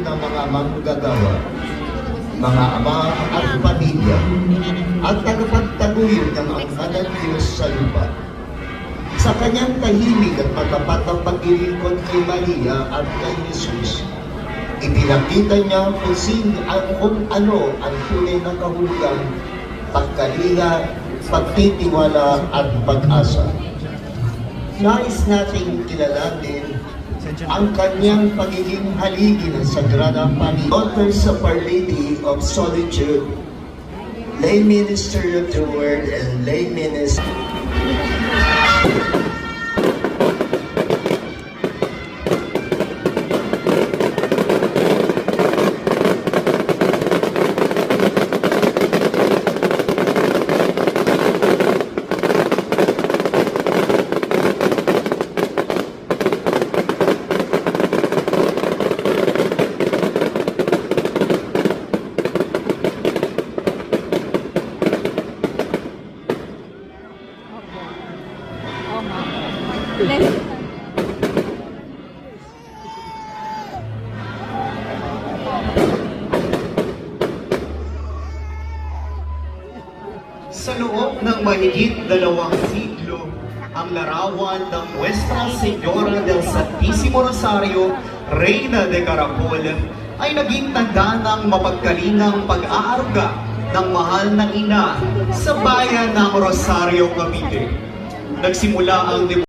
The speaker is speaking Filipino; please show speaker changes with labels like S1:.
S1: ng mga manggagawa, mga ama at pamilya, at tagapagtaguyod ng ang kanang Diyos sa lupa. Sa kanyang tahimik at matapat ang paglilingkod kay Maria at kay Jesus, ipinakita niya kung ano ang tunay na kahulugan, pagkalinga, pagtitiwala at pag-asa. Nais nating kilalanin ang kanyang pagiging haligi ng Sagrada Familia. Daughters of Our Lady of Solitude, lay minister of the Word and lay minister.
S2: Sa loob ng mahigit 2 siglo, ang larawan ng Nuestra Señora del Santísimo Rosario, Reina de Caracol, ay naging tanda ng mapagkalingang pag-aaruga ng mahal na ina sa bayan ng Rosario, Cavite. Nagsimula ang